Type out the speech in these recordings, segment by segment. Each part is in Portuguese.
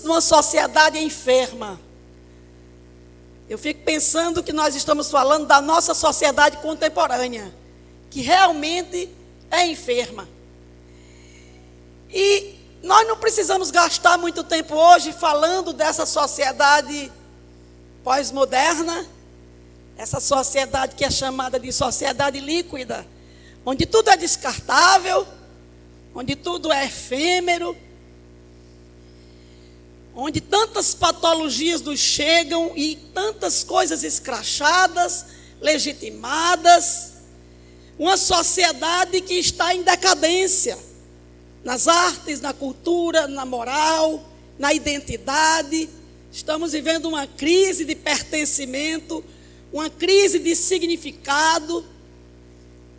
numa sociedade enferma. Eu fico pensando que nós estamos falando da nossa sociedade contemporânea, que realmente é enferma. E nós não precisamos gastar muito tempo hoje falando dessa sociedade pós-moderna, essa sociedade que é chamada de sociedade líquida, onde tudo é descartável, onde tudo é efêmero, onde tantas patologias nos chegam e tantas coisas escrachadas, legitimadas, uma sociedade que está em decadência, nas artes, na cultura, na moral, na identidade. Estamos vivendo uma crise de pertencimento, uma crise de significado.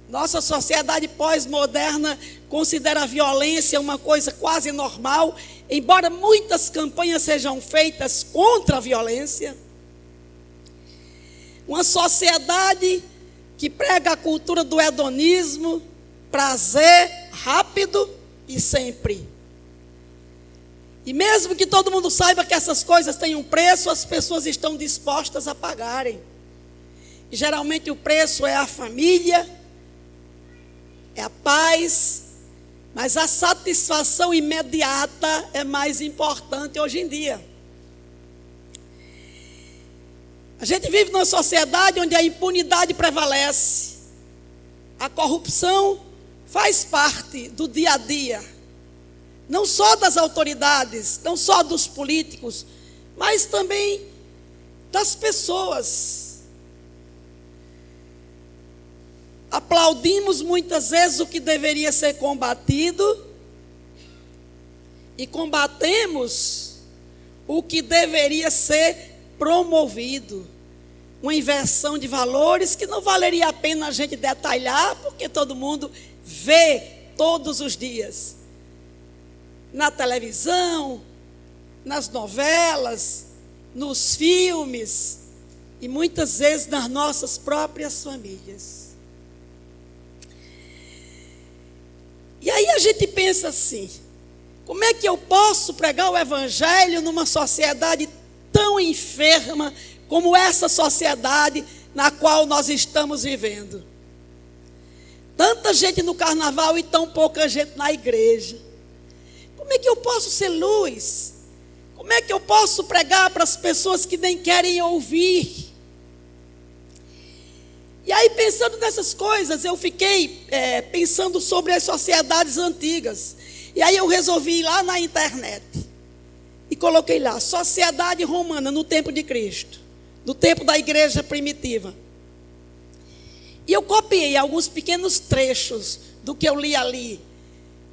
Nossa sociedade pós-moderna considera a violência uma coisa quase normal, embora muitas campanhas sejam feitas contra a violência. Uma sociedade que prega a cultura do hedonismo, prazer rápido e sempre. E mesmo que todo mundo saiba que essas coisas têm um preço, as pessoas estão dispostas a pagarem. E geralmente o preço é a família, é a paz, mas a satisfação imediata é mais importante hoje em dia. A gente vive numa sociedade onde a impunidade prevalece, a corrupção faz parte do dia a dia, não só das autoridades, não só dos políticos, mas também das pessoas. Aplaudimos muitas vezes o que deveria ser combatido e combatemos o que deveria ser promovido. Uma inversão de valores que não valeria a pena a gente detalhar, porque todo mundo vê todos os dias. Na televisão, nas novelas, nos filmes e muitas vezes nas nossas próprias famílias. E aí a gente pensa assim, como é que eu posso pregar o evangelho numa sociedade tão enferma como essa sociedade na qual nós estamos vivendo? Tanta gente no carnaval e tão pouca gente na igreja. Como é que eu posso ser luz? Como é que eu posso pregar para as pessoas que nem querem ouvir? E aí, pensando nessas coisas, eu fiquei pensando sobre as sociedades antigas. E aí eu resolvi ir lá na internet e coloquei lá, sociedade romana no tempo de Cristo, no tempo da igreja primitiva. E eu copiei alguns pequenos trechos do que eu li ali.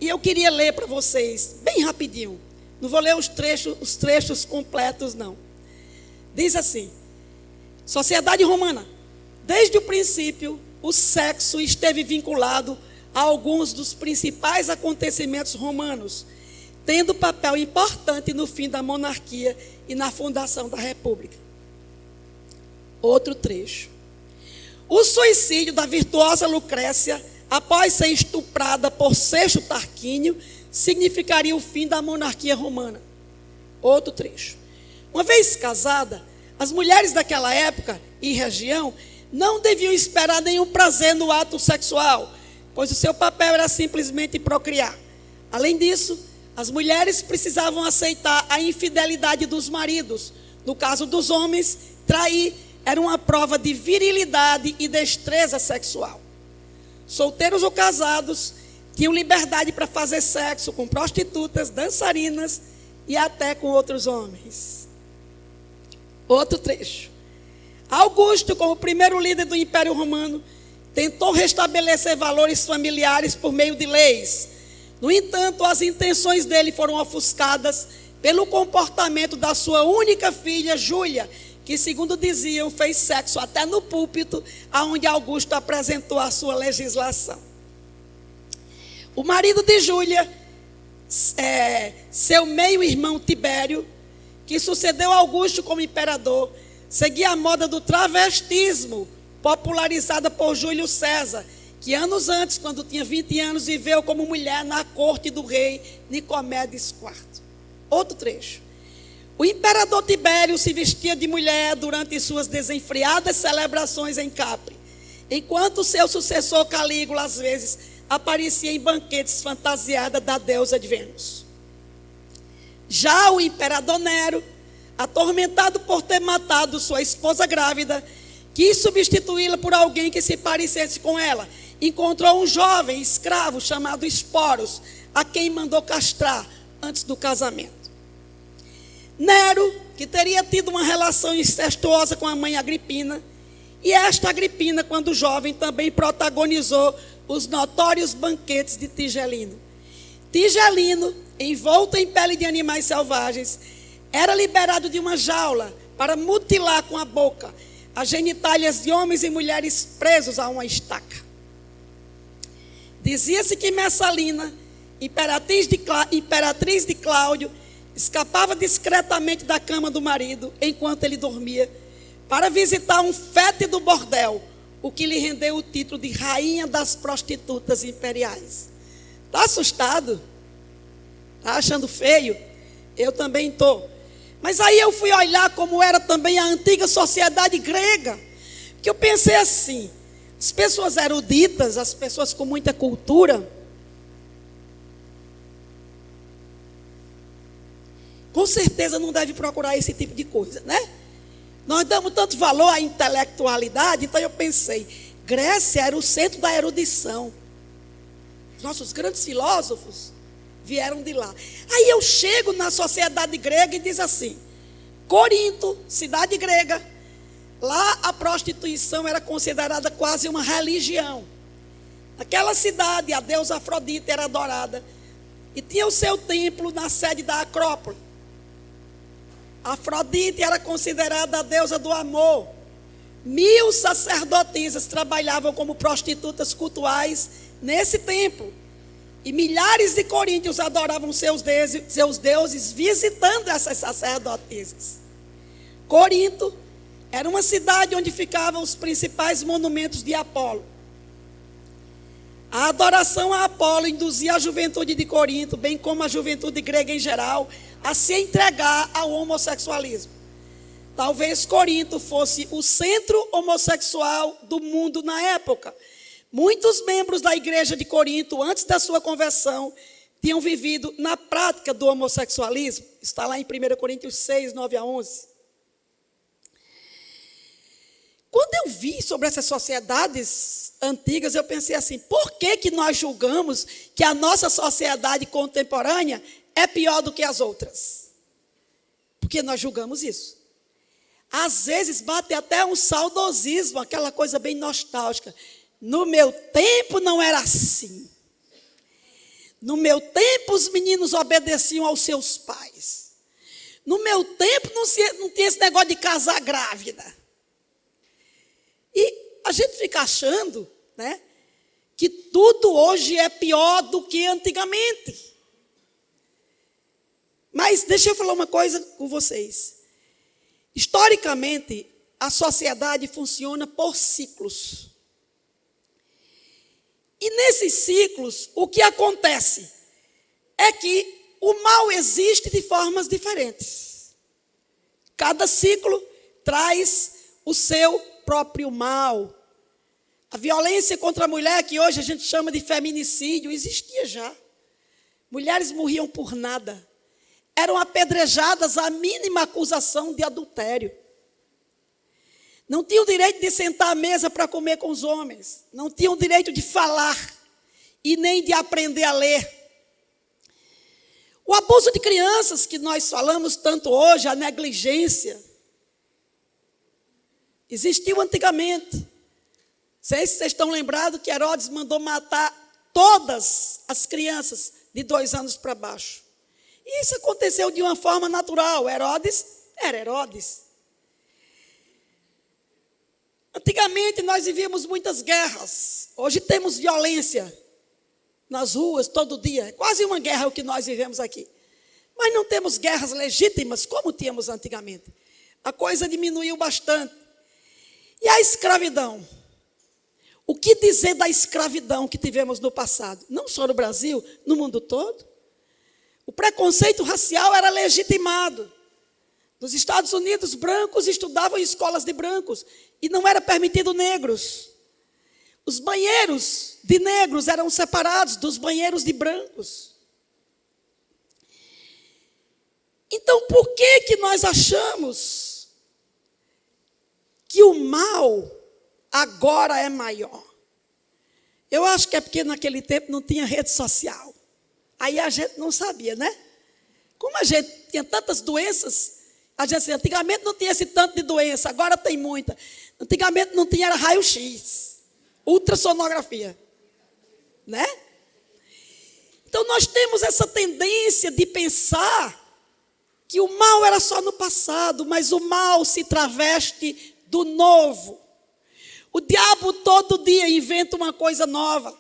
E eu queria ler para vocês, bem rapidinho. Não vou ler os trechos completos, não. Diz assim, sociedade romana. Desde o princípio, o sexo esteve vinculado a alguns dos principais acontecimentos romanos, tendo papel importante no fim da monarquia e na fundação da república. Outro trecho. O suicídio da virtuosa Lucrécia, após ser estuprada por Sexto Tarquínio, significaria o fim da monarquia romana. Outro trecho. Uma vez casada, as mulheres daquela época e região não deviam esperar nenhum prazer no ato sexual, pois o seu papel era simplesmente procriar. Além disso, as mulheres precisavam aceitar a infidelidade dos maridos. No caso dos homens, trair era uma prova de virilidade e destreza sexual. Solteiros ou casados tinham liberdade para fazer sexo com prostitutas, dançarinas e até com outros homens. Outro trecho. Augusto, como primeiro líder do Império Romano, tentou restabelecer valores familiares por meio de leis. No entanto, as intenções dele foram ofuscadas pelo comportamento da sua única filha, Júlia, que, segundo diziam, fez sexo até no púlpito, onde Augusto apresentou a sua legislação. O marido de Júlia, seu meio-irmão Tibério, que sucedeu a Augusto como imperador, seguia a moda do travestismo, popularizada por Júlio César, que anos antes, quando tinha 20 anos, viveu como mulher na corte do rei Nicomedes IV. Outro trecho. O imperador Tibério se vestia de mulher durante suas desenfreadas celebrações em Capri, enquanto seu sucessor Calígula, às vezes, aparecia em banquetes fantasiada da deusa de Vênus. Já o imperador Nero, atormentado por ter matado sua esposa grávida, quis substituí-la por alguém que se parecesse com ela. Encontrou um jovem escravo chamado Esporos, a quem mandou castrar antes do casamento. Nero, que teria tido uma relação incestuosa com a mãe Agripina, e esta Agripina, quando jovem, também protagonizou os notórios banquetes de Tigelino. Tigelino, envolto em pele de animais selvagens, era liberado de uma jaula para mutilar com a boca as genitálias de homens e mulheres presos a uma estaca. Dizia-se que Messalina, imperatriz de Cláudio, escapava discretamente da cama do marido enquanto ele dormia para visitar um fétido bordel, o que lhe rendeu o título de rainha das prostitutas imperiais. Está assustado? Está achando feio? Eu também estou. Mas aí eu fui olhar como era também a antiga sociedade grega, que eu pensei assim, as pessoas eruditas, as pessoas com muita cultura, com certeza não deve procurar esse tipo de coisa, né? Nós damos tanto valor à intelectualidade, então eu pensei, Grécia era o centro da erudição. Nossos grandes filósofos vieram de lá. Aí eu chego na sociedade grega e diz assim, Corinto, cidade grega, lá a prostituição era considerada quase uma religião. Naquela cidade a deusa Afrodite era adorada e tinha o seu templo na sede da Acrópole. Afrodite era considerada a deusa do amor. 1000 sacerdotisas trabalhavam como prostitutas cultuais nesse templo. E milhares de coríntios adoravam seus deuses visitando essas sacerdotisas. Corinto era uma cidade onde ficavam os principais monumentos de Apolo. A adoração a Apolo induzia a juventude de Corinto, bem como a juventude grega em geral, a se entregar ao homossexualismo. Talvez Corinto fosse o centro homossexual do mundo na época. Muitos membros da igreja de Corinto, antes da sua conversão, tinham vivido na prática do homossexualismo. Está lá em 1 Coríntios 6, 9 a 11. Quando eu vi sobre essas sociedades antigas, eu pensei assim, por que nós julgamos que a nossa sociedade contemporânea é pior do que as outras? Porque nós julgamos isso. Às vezes bate até um saudosismo, aquela coisa bem nostálgica. No meu tempo não era assim. No meu tempo os meninos obedeciam aos seus pais. No meu tempo não tinha esse negócio de casar grávida. E a gente fica achando, né, que tudo hoje é pior do que antigamente. Mas deixa eu falar uma coisa com vocês. Historicamente, a sociedade funciona por ciclos. E nesses ciclos, o que acontece é que o mal existe de formas diferentes. Cada ciclo traz o seu próprio mal. A violência contra a mulher, que hoje a gente chama de feminicídio, existia já. Mulheres morriam por nada. Eram apedrejadas à mínima acusação de adultério. Não tinham o direito de sentar à mesa para comer com os homens. Não tinham o direito de falar e nem de aprender a ler. O abuso de crianças que nós falamos tanto hoje, a negligência, existiu antigamente. Não sei se vocês estão lembrados que Herodes mandou matar todas as crianças de 2 anos para baixo. E isso aconteceu de uma forma natural. Herodes era Herodes. Antigamente nós vivíamos muitas guerras. Hoje temos violência nas ruas todo dia. É quase uma guerra o que nós vivemos aqui. Mas não temos guerras legítimas como tínhamos antigamente. A coisa diminuiu bastante. E a escravidão? O que dizer da escravidão que tivemos no passado? Não só no Brasil, no mundo todo. O preconceito racial era legitimado. Nos Estados Unidos, brancos estudavam em escolas de brancos e não era permitido negros. Os banheiros de negros eram separados dos banheiros de brancos. Então, por que nós achamos que o mal agora é maior? Eu acho que é porque naquele tempo não tinha rede social. Aí a gente não sabia, né? Como a gente tinha tantas doenças, a gente assim, antigamente não tinha esse tanto de doença, agora tem muita. Antigamente não tinha, era raio-x, ultrassonografia, né? Então nós temos essa tendência de pensar que o mal era só no passado, mas o mal se traveste do novo. O diabo todo dia inventa uma coisa nova.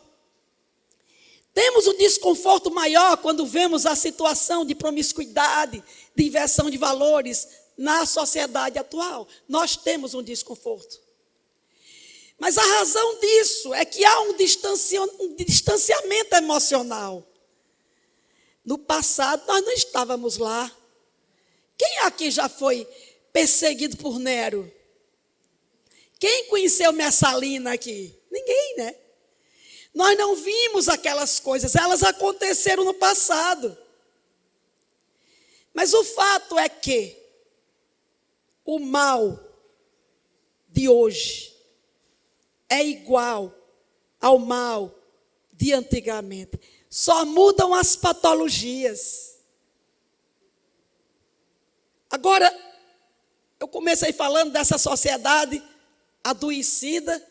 Temos um desconforto maior quando vemos a situação de promiscuidade, de inversão de valores na sociedade atual. Nós temos um desconforto. Mas a razão disso é que há um distanciamento emocional. No passado, nós não estávamos lá. Quem aqui já foi perseguido por Nero? Quem conheceu Messalina aqui? Ninguém, né? Nós não vimos aquelas coisas, elas aconteceram no passado. Mas o fato é que o mal de hoje é igual ao mal de antigamente. Só mudam as patologias. Agora, eu comecei falando dessa sociedade adoecida.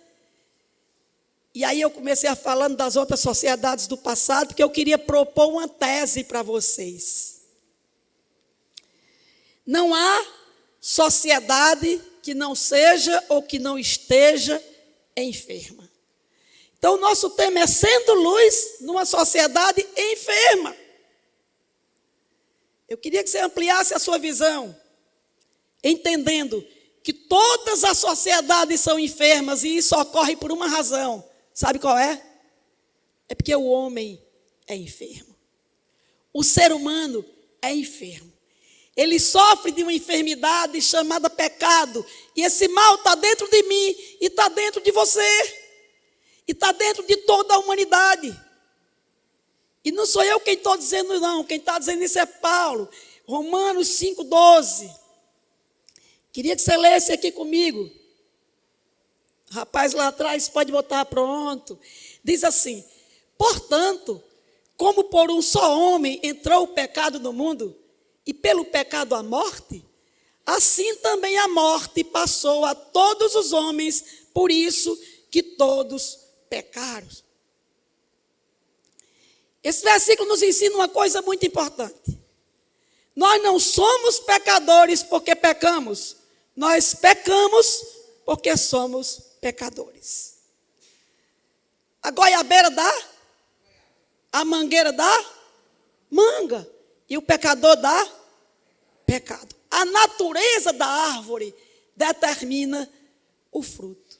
E aí eu comecei a falando das outras sociedades do passado, porque eu queria propor uma tese para vocês. Não há sociedade que não seja ou que não esteja enferma. Então o nosso tema é sendo luz numa sociedade enferma. Eu queria que você ampliasse a sua visão, entendendo que todas as sociedades são enfermas e isso ocorre por uma razão. Sabe qual é? É porque o homem é enfermo. O ser humano é enfermo. Ele sofre de uma enfermidade chamada pecado. E esse mal está dentro de mim e está dentro de você. E está dentro de toda a humanidade. E não sou eu quem estou dizendo não. Quem está dizendo isso é Paulo. Romanos 5,12. Queria que você lesse aqui comigo. Rapaz lá atrás pode botar pronto. Diz assim: portanto, como por um só homem entrou o pecado no mundo, e pelo pecado a morte, assim também a morte passou a todos os homens, por isso que todos pecaram. Esse versículo nos ensina uma coisa muito importante. Nós não somos pecadores porque pecamos. Nós pecamos porque somos pecadores. A goiabeira dá? A mangueira dá? Manga. E o pecador dá? Pecado. A natureza da árvore determina o fruto.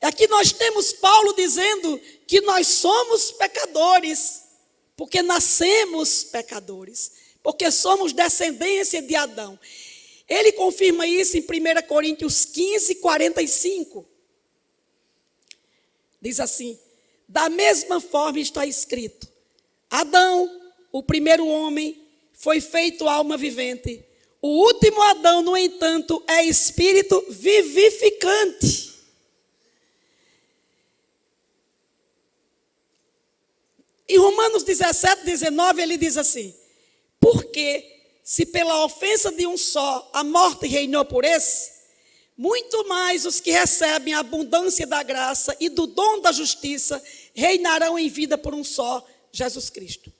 Aqui nós temos Paulo dizendo que nós somos pecadores, porque nascemos pecadores, porque somos descendência de Adão. Ele confirma isso em 1 Coríntios 15, 45. Diz assim: da mesma forma está escrito: Adão, o primeiro homem, foi feito alma vivente. O último Adão, no entanto, é espírito vivificante. Em Romanos 17, 19, ele diz assim: porque se pela ofensa de um só a morte reinou por esse, muito mais os que recebem a abundância da graça e do dom da justiça reinarão em vida por um só, Jesus Cristo.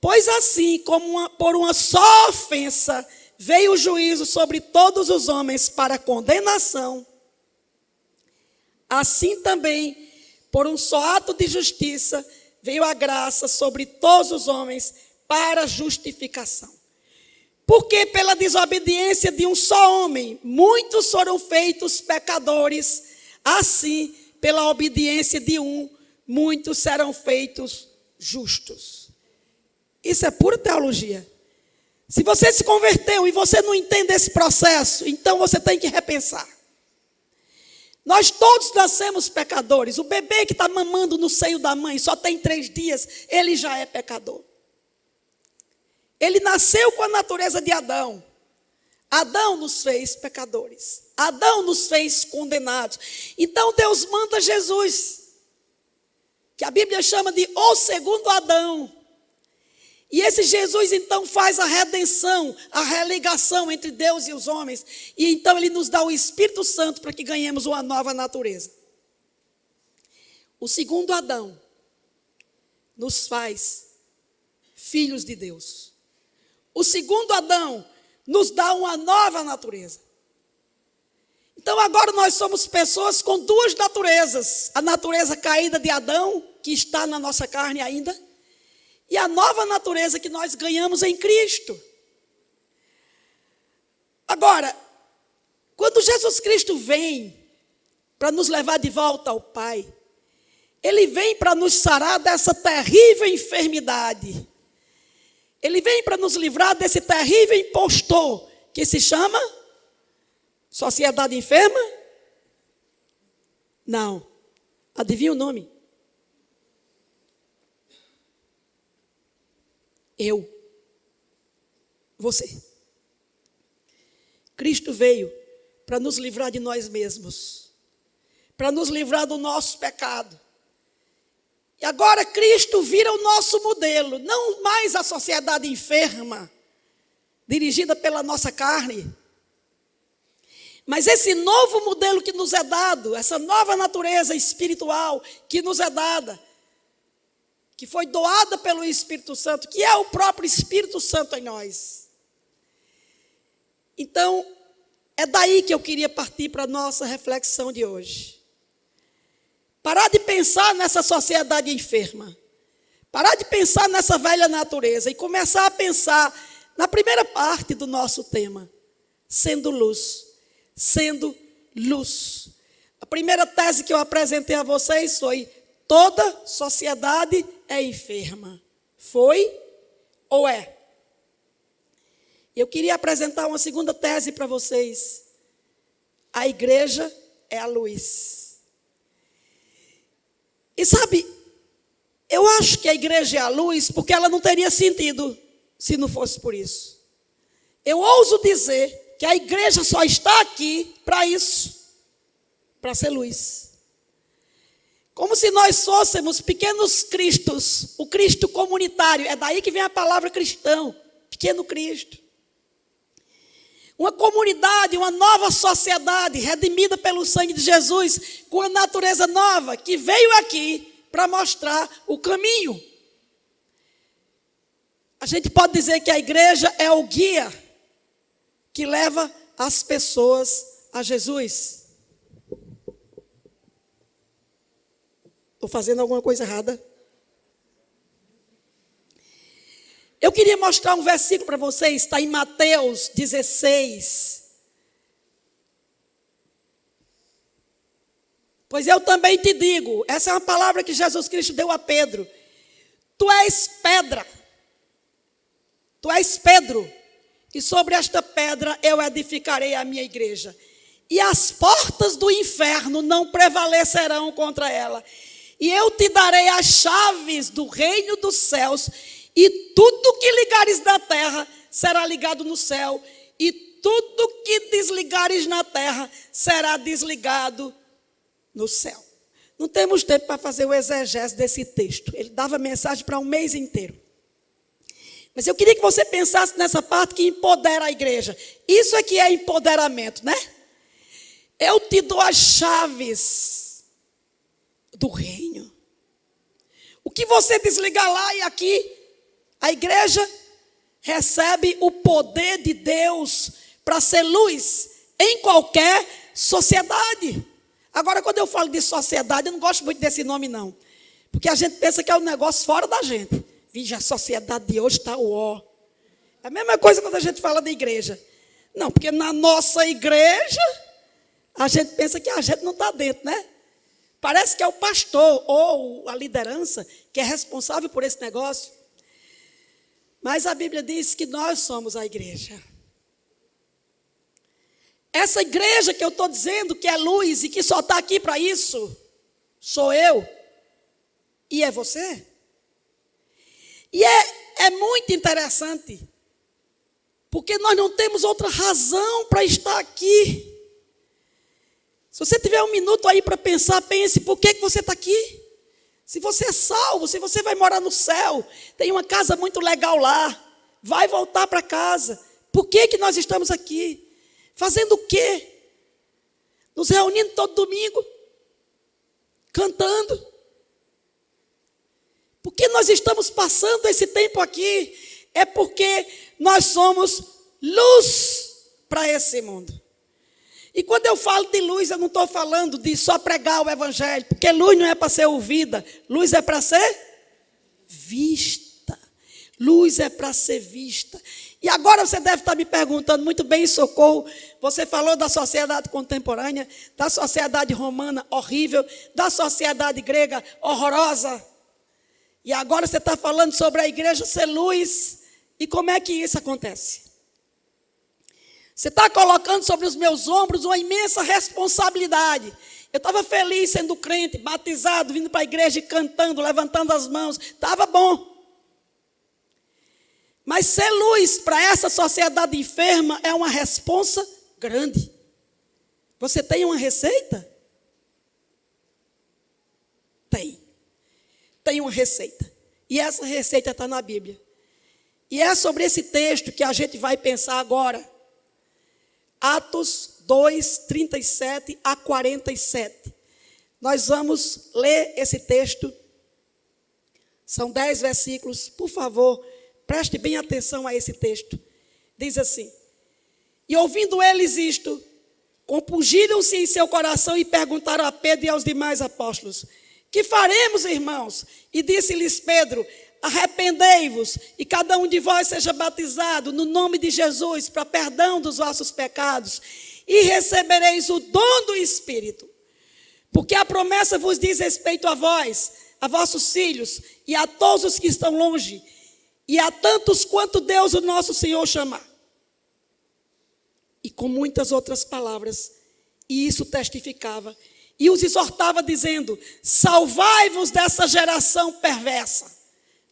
Pois assim como por uma só ofensa veio o juízo sobre todos os homens para condenação, assim também por um só ato de justiça veio a graça sobre todos os homens para justificação. Porque pela desobediência de um só homem, muitos foram feitos pecadores, assim, pela obediência de um, muitos serão feitos justos. Isso é pura teologia. Se você se converteu e você não entende esse processo, então você tem que repensar. Nós todos nascemos pecadores. O bebê que está mamando no seio da mãe, só tem 3 dias, ele já é pecador. Ele nasceu com a natureza de Adão. Adão nos fez pecadores. Adão nos fez condenados. Então Deus manda Jesus, que a Bíblia chama de o segundo Adão. E esse Jesus então faz a redenção, a religação entre Deus e os homens. E então ele nos dá o Espírito Santo para que ganhemos uma nova natureza. O segundo Adão nos faz filhos de Deus. O segundo Adão nos dá uma nova natureza. Então agora nós somos pessoas com 2 naturezas. A natureza caída de Adão, que está na nossa carne ainda, e a nova natureza que nós ganhamos em Cristo. Agora, quando Jesus Cristo vem para nos levar de volta ao Pai, Ele vem para nos sarar dessa terrível enfermidade. Ele vem para nos livrar desse terrível impostor que se chama sociedade enferma? Não. Adivinha o nome? Eu. Você. Cristo veio para nos livrar de nós mesmos, para nos livrar do nosso pecado. E agora Cristo vira o nosso modelo, não mais a sociedade enferma, dirigida pela nossa carne, mas esse novo modelo que nos é dado, essa nova natureza espiritual que nos é dada, que foi doada pelo Espírito Santo, que é o próprio Espírito Santo em nós. Então, é daí que eu queria partir para a nossa reflexão de hoje. Parar de pensar nessa sociedade enferma. Parar de pensar nessa velha natureza e começar a pensar na primeira parte do nosso tema, sendo luz. Sendo luz. A primeira tese que eu apresentei a vocês foi: toda sociedade é enferma. Foi ou é? Eu queria apresentar uma segunda tese para vocês. A igreja é a luz. E sabe, eu acho que a igreja é a luz porque ela não teria sentido se não fosse por isso. Eu ouso dizer que a igreja só está aqui para isso, para ser luz. Como se nós fôssemos pequenos cristos, o Cristo comunitário, é daí que vem a palavra cristão, pequeno Cristo. Uma comunidade, uma nova sociedade, redimida pelo sangue de Jesus, com a natureza nova, que veio aqui para mostrar o caminho. A gente pode dizer que a igreja é o guia que leva as pessoas a Jesus. Estou fazendo alguma coisa errada? Eu queria mostrar um versículo para vocês, está em Mateus 16. Pois eu também te digo, essa é uma palavra que Jesus Cristo deu a Pedro. Tu és pedra. Tu és Pedro. E sobre esta pedra eu edificarei a minha igreja. E as portas do inferno não prevalecerão contra ela. E eu te darei as chaves do reino dos céus. E tudo que ligares na terra será ligado no céu. E tudo que desligares na terra será desligado no céu. Não temos tempo para fazer o exegese desse texto. Ele dava mensagem para um mês inteiro. Mas eu queria que você pensasse nessa parte que empodera a igreja. Isso é que é empoderamento, né? Eu te dou as chaves do reino. O que você desligar lá e aqui, a igreja recebe o poder de Deus para ser luz em qualquer sociedade. Agora, quando eu falo de sociedade, eu não gosto muito desse nome, não. Porque a gente pensa que é um negócio fora da gente. Veja, a sociedade de hoje está ó. É a mesma coisa quando a gente fala de igreja. Não, porque na nossa igreja, a gente pensa que a gente não está dentro, né? Parece que é o pastor ou a liderança que é responsável por esse negócio. Mas a Bíblia diz que nós somos a igreja. Essa igreja que eu estou dizendo que é luz e que só está aqui para isso, sou eu e é você. E é muito interessante, porque nós não temos outra razão para estar aqui. Se você tiver um minuto aí para pensar, pense, por que você está aqui? Se você é salvo, se você vai morar no céu, tem uma casa muito legal lá, vai voltar para casa. Por que nós estamos aqui? Fazendo o quê? Nos reunindo todo domingo, cantando. Por que nós estamos passando esse tempo aqui? É porque nós somos luz para esse mundo. E quando eu falo de luz, eu não estou falando de só pregar o evangelho, porque luz não é para ser ouvida, luz é para ser vista. Luz é para ser vista. E agora você deve estar me perguntando, muito bem, Socorro, você falou da sociedade contemporânea, da sociedade romana horrível, da sociedade grega horrorosa. E agora você está falando sobre a igreja ser luz. E como é que isso acontece? Você está colocando sobre os meus ombros uma imensa responsabilidade. Eu estava feliz sendo crente, batizado, vindo para a igreja e cantando, levantando as mãos. Estava bom. Mas ser luz para essa sociedade enferma é uma responsa grande. Você tem uma receita? Tem. Tem uma receita. E essa receita está na Bíblia. E é sobre esse texto que a gente vai pensar agora. Atos 2, 37 a 47. Nós vamos ler esse texto. São 10 versículos. Por favor, preste bem atenção a esse texto. Diz assim: e ouvindo eles isto, compungiram-se em seu coração e perguntaram a Pedro e aos demais apóstolos: que faremos, irmãos? E disse-lhes Pedro: arrependei-vos e cada um de vós seja batizado no nome de Jesus para perdão dos vossos pecados e recebereis o dom do Espírito. Porque a promessa vos diz respeito a vós, a vossos filhos e a todos os que estão longe e a tantos quanto Deus o nosso Senhor chamar. E com muitas outras palavras, e isso testificava, e os exortava dizendo: salvai-vos dessa geração perversa.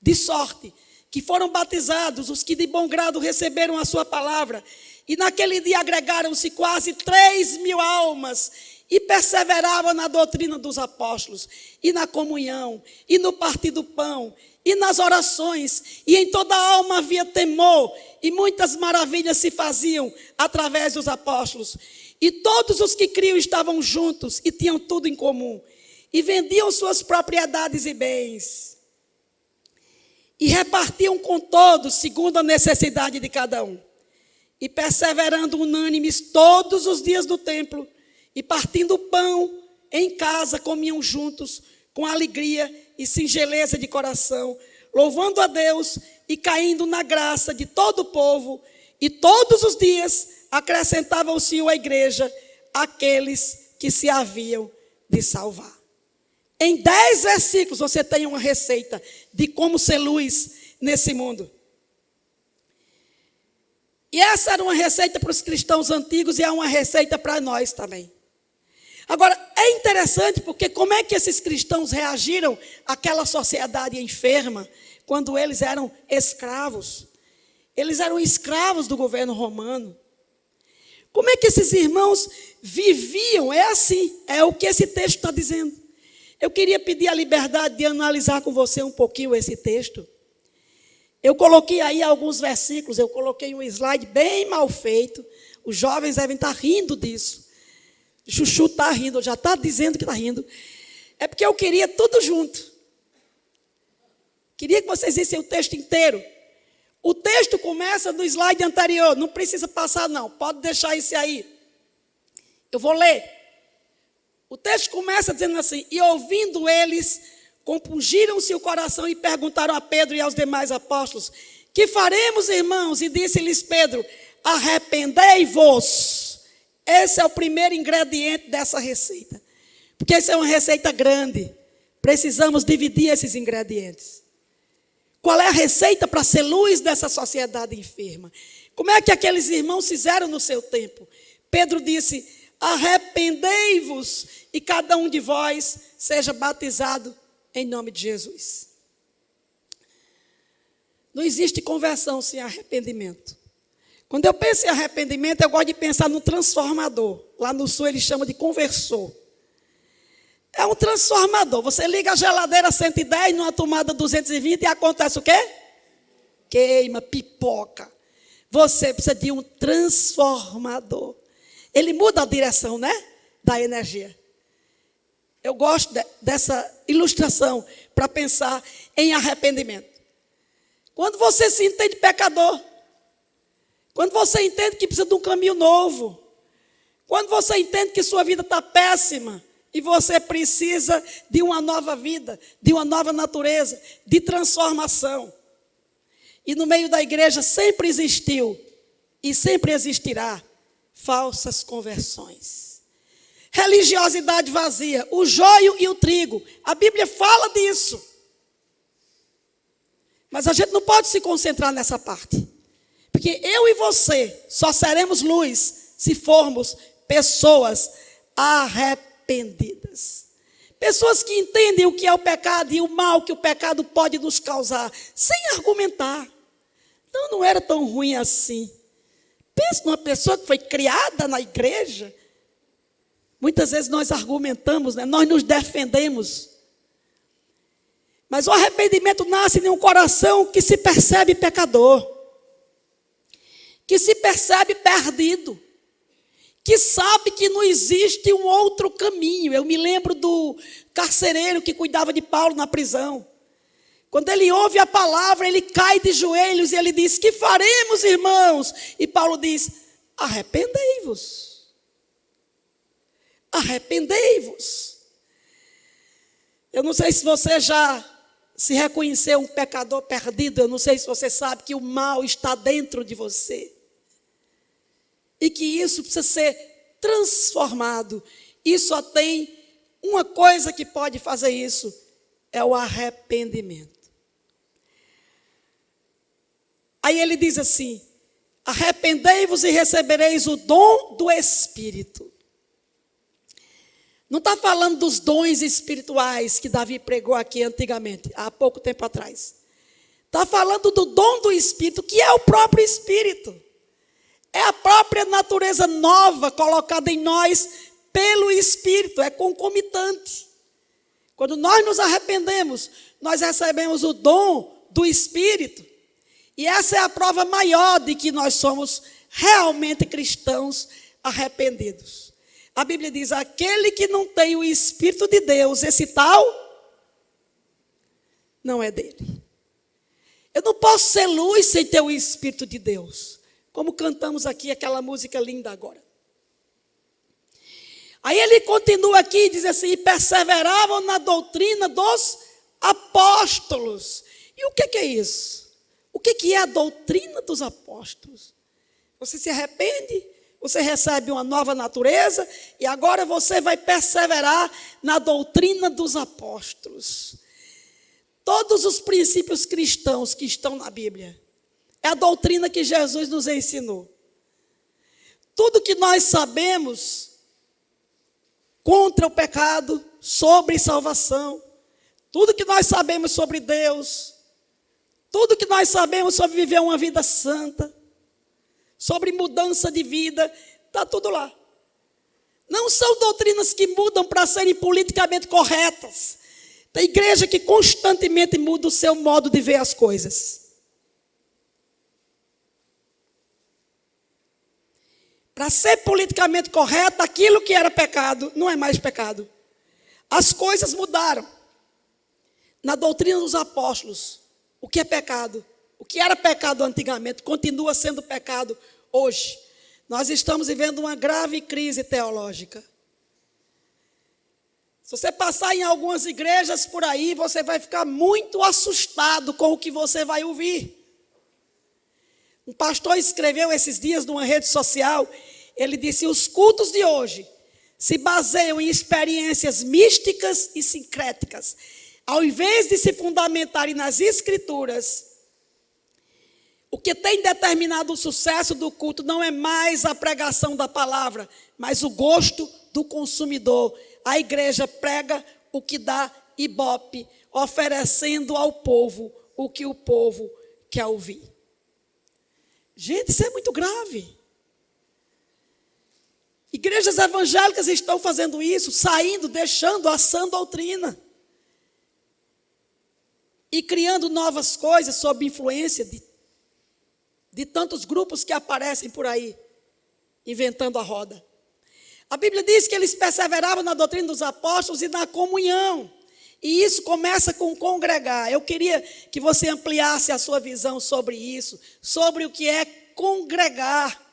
De sorte que foram batizados os que de bom grado receberam a sua palavra. E naquele dia agregaram-se quase 3.000 almas e perseveravam na doutrina dos apóstolos, e na comunhão, e no partir do pão, e nas orações, e em toda a alma havia temor, e muitas maravilhas se faziam através dos apóstolos. E todos os que criam estavam juntos e tinham tudo em comum, e vendiam suas propriedades e bens, e repartiam com todos, segundo a necessidade de cada um. E perseverando unânimes todos os dias do templo, e partindo o pão em casa, comiam juntos, com alegria e singeleza de coração, louvando a Deus e caindo na graça de todo o povo. E todos os dias acrescentava o Senhor à igreja aqueles que se haviam de salvar. Em 10 versículos você tem uma receita de como ser luz nesse mundo. E essa era uma receita para os cristãos antigos e é uma receita para nós também. Agora, é interessante porque como é que esses cristãos reagiram àquela sociedade enferma quando eles eram escravos? Eles eram escravos do governo romano. Como é que esses irmãos viviam? É assim, é o que esse texto está dizendo. Eu queria pedir a liberdade de analisar com você um pouquinho esse texto. Eu coloquei aí alguns versículos, eu coloquei um slide bem mal feito. Os jovens devem estar rindo disso. Chuchu está rindo, já está dizendo que está rindo. É porque eu queria tudo junto. Queria que vocês vissem o texto inteiro. O texto começa no slide anterior, não precisa passar não, pode deixar isso aí. Eu vou ler. O texto começa dizendo assim: e ouvindo eles, compungiram-se o coração e perguntaram a Pedro e aos demais apóstolos: que faremos, irmãos? E disse-lhes Pedro: arrependei-vos. Esse é o primeiro ingrediente dessa receita. Porque essa é uma receita grande. Precisamos dividir esses ingredientes. Qual é a receita para ser luz dessa sociedade enferma? Como é que aqueles irmãos fizeram no seu tempo? Pedro disse: arrependei-vos e cada um de vós seja batizado em nome de Jesus. Não existe conversão sem arrependimento. Quando eu penso em arrependimento, eu gosto de pensar no transformador. Lá no sul eles chamam de conversor. É um transformador. Você liga a geladeira 110 numa tomada 220 e acontece o quê? Queima, pipoca. Você precisa de um transformador. Ele muda a direção, né? Da energia. Eu gosto dessa ilustração para pensar em arrependimento. Quando você se entende pecador, quando você entende que precisa de um caminho novo, quando você entende que sua vida está péssima e você precisa de uma nova vida, de uma nova natureza, de transformação. E no meio da igreja sempre existiu e sempre existirá falsas conversões. Religiosidade vazia, o joio e o trigo. A Bíblia fala disso. Mas a gente não pode se concentrar nessa parte. Porque eu e você só seremos luz se formos pessoas arrependidas. Pessoas que entendem o que é o pecado e o mal que o pecado pode nos causar, sem argumentar. Então não era tão ruim assim. Pensa numa pessoa que foi criada na igreja. Muitas vezes nós argumentamos, né? Nós nos defendemos. Mas o arrependimento nasce em um coração que se percebe pecador, que se percebe perdido, que sabe que não existe um outro caminho. Eu me lembro do carcereiro que cuidava de Paulo na prisão. Quando ele ouve a palavra, ele cai de joelhos e ele diz: que faremos, irmãos? E Paulo diz: arrependei-vos. Arrependei-vos. Eu não sei se você já se reconheceu um pecador perdido. Eu não sei se você sabe que o mal está dentro de você. E que isso precisa ser transformado. E só tem uma coisa que pode fazer isso: é o arrependimento. Aí ele diz assim: arrependei-vos e recebereis o dom do Espírito. Não está falando dos dons espirituais que Davi pregou aqui antigamente, há pouco tempo atrás. Está falando do dom do Espírito, que é o próprio Espírito. É a própria natureza nova colocada em nós pelo Espírito, é concomitante. Quando nós nos arrependemos, nós recebemos o dom do Espírito. E essa é a prova maior de que nós somos realmente cristãos arrependidos. A Bíblia diz: aquele que não tem o Espírito de Deus, esse tal não é dele. Eu não posso ser luz sem ter o Espírito de Deus. Como cantamos aqui aquela música linda agora. Aí ele continua aqui e diz assim: e perseveravam na doutrina dos apóstolos. E o que é isso? O que é a doutrina dos apóstolos? Você se arrepende, você recebe uma nova natureza e agora você vai perseverar na doutrina dos apóstolos. Todos os princípios cristãos que estão na Bíblia é a doutrina que Jesus nos ensinou. Tudo que nós sabemos contra o pecado, sobre salvação, tudo que nós sabemos sobre Deus, tudo que nós sabemos sobre viver uma vida santa, sobre mudança de vida, está tudo lá. Não são doutrinas que mudam para serem politicamente corretas. Tem igreja que constantemente muda o seu modo de ver as coisas. Para ser politicamente correto, aquilo que era pecado não é mais pecado. As coisas mudaram. Na doutrina dos apóstolos, o que é pecado? O que era pecado antigamente continua sendo pecado hoje. Nós estamos vivendo uma grave crise teológica. Se você passar em algumas igrejas por aí, você vai ficar muito assustado com o que você vai ouvir. Um pastor escreveu esses dias numa rede social, ele disse: os cultos de hoje se baseiam em experiências místicas e sincréticas. Ao invés de se fundamentarem nas Escrituras, o que tem determinado o sucesso do culto não é mais a pregação da palavra, mas o gosto do consumidor. A igreja prega o que dá ibope, oferecendo ao povo o que o povo quer ouvir. Gente, isso é muito grave. Igrejas evangélicas estão fazendo isso, saindo, deixando a sã doutrina e criando novas coisas sob influência de tantos grupos que aparecem por aí, inventando a roda. A Bíblia diz que eles perseveravam na doutrina dos apóstolos e na comunhão. E isso começa com congregar. Eu queria que você ampliasse a sua visão sobre isso, sobre o que é congregar.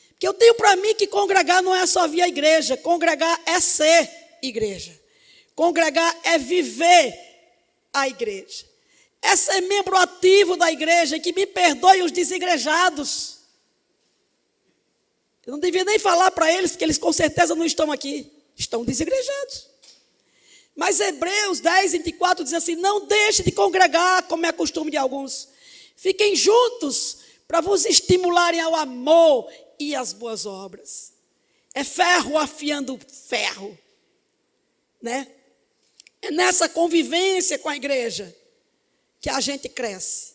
Porque eu tenho para mim que congregar não é só vir à igreja, congregar é ser igreja. Congregar é viver a igreja. É ser membro ativo da igreja, que me perdoe os desigrejados. Eu não devia nem falar para eles, porque eles com certeza não estão aqui. Estão desigrejados. Mas Hebreus 10, 24 diz assim: não deixe de congregar, como é costume de alguns. Fiquem juntos, para vos estimularem ao amor e às boas obras. É ferro afiando ferro, né? É nessa convivência com a igreja que a gente cresce.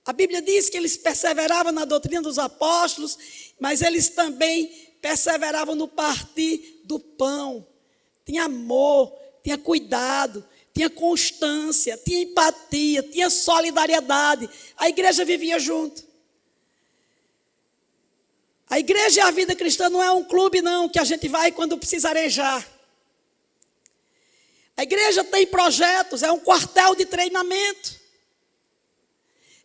A Bíblia diz que eles perseveravam na doutrina dos apóstolos, mas eles também perseveravam no partir do pão. Tinha amor, tinha cuidado, tinha constância, tinha empatia, tinha solidariedade. A igreja vivia junto. A igreja e a vida cristã não é um clube não, que a gente vai quando precisa arejar. A igreja tem projetos, é um quartel de treinamento.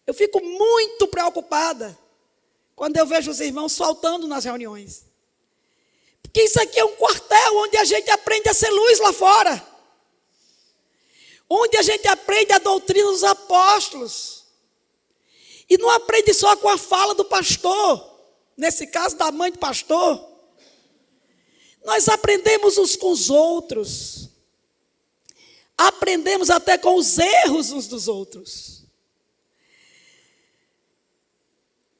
Eu fico muito preocupada quando eu vejo os irmãos faltando nas reuniões. Porque isso aqui é um quartel onde a gente aprende a ser luz lá fora. Onde a gente aprende a doutrina dos apóstolos. E não aprende só com a fala do pastor. Nesse caso, da mãe do pastor. Nós aprendemos uns com os outros. Aprendemos até com os erros uns dos outros.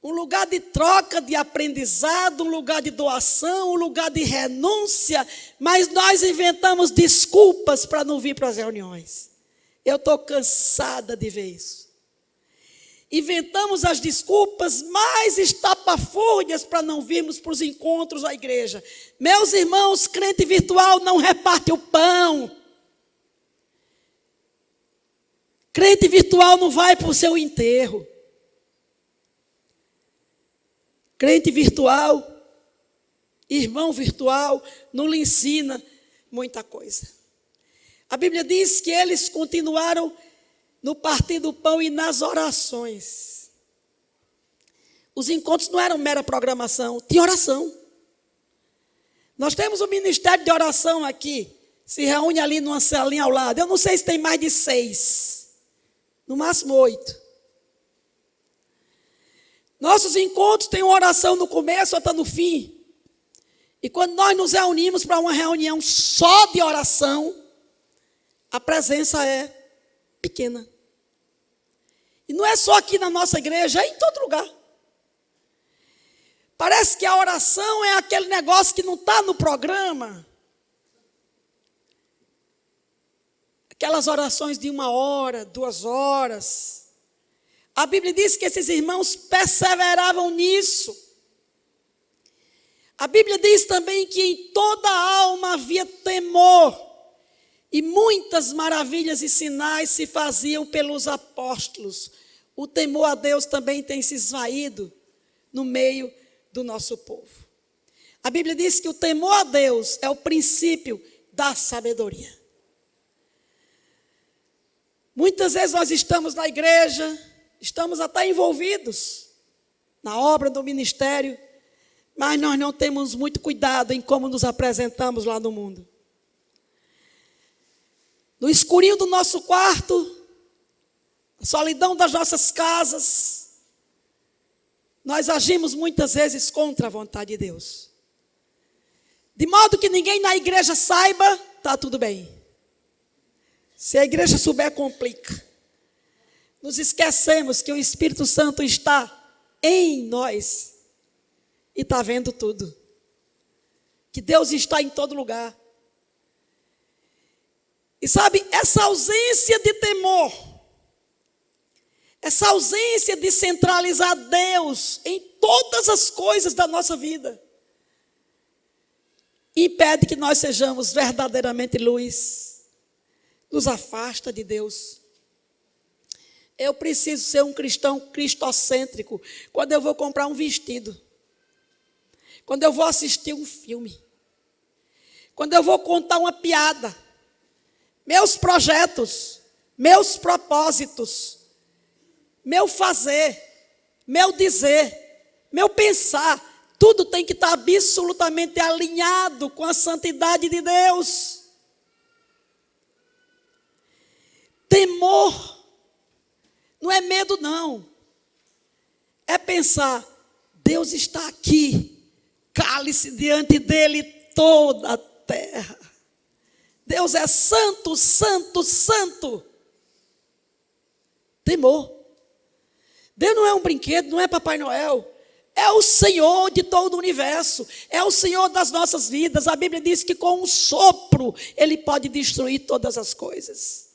Um lugar de troca, de aprendizado, um lugar de doação, um lugar de renúncia. Mas nós inventamos desculpas para não vir para as reuniões. Eu estou cansada de ver isso. Inventamos as desculpas mais estapafúrdias para não virmos para os encontros da igreja. Meus irmãos, crente virtual não reparte o pão. Crente virtual não vai para o seu enterro. Crente virtual, irmão virtual, não lhe ensina muita coisa. A Bíblia diz que eles continuaram no partir do pão e nas orações. Os encontros não eram mera programação, tinha oração. Nós temos um ministério de oração aqui, se reúne ali numa salinha ao lado. Eu não sei se tem mais de 6, no máximo 8. Nossos encontros têm uma oração no começo até no fim. E quando nós nos reunimos para uma reunião só de oração, a presença é pequena. E não é só aqui na nossa igreja, é em todo lugar. Parece que a oração é aquele negócio que não está no programa. Aquelas orações de 1 hora, 2 horas. A Bíblia diz que esses irmãos perseveravam nisso. A Bíblia diz também que em toda a alma havia temor. E muitas maravilhas e sinais se faziam pelos apóstolos. O temor a Deus também tem se esvaído no meio do nosso povo. A Bíblia diz que o temor a Deus é o princípio da sabedoria. Muitas vezes nós estamos na igreja, estamos até envolvidos na obra do ministério, mas nós não temos muito cuidado em como nos apresentamos lá no mundo. No escurinho do nosso quarto, na solidão das nossas casas, nós agimos muitas vezes contra a vontade de Deus. De modo que ninguém na igreja saiba, está tudo bem. Se a igreja souber, complica. Nos esquecemos que o Espírito Santo está em nós e está vendo tudo. Que Deus está em todo lugar. E sabe, essa ausência de temor, essa ausência de centralizar Deus em todas as coisas da nossa vida, impede que nós sejamos verdadeiramente luz, nos afasta de Deus. Eu preciso ser um cristão cristocêntrico quando eu vou comprar um vestido, quando eu vou assistir um filme, quando eu vou contar uma piada. Meus projetos, meus propósitos, meu fazer, meu dizer, meu pensar, tudo tem que estar absolutamente alinhado com a santidade de Deus. Temor não é medo, não. É pensar, Deus está aqui, cale-se diante dele toda a terra. Deus é santo, santo, santo. Temor. Deus não é um brinquedo, não é Papai Noel. É o Senhor de todo o universo. É o Senhor das nossas vidas. A Bíblia diz que com um sopro Ele pode destruir todas as coisas.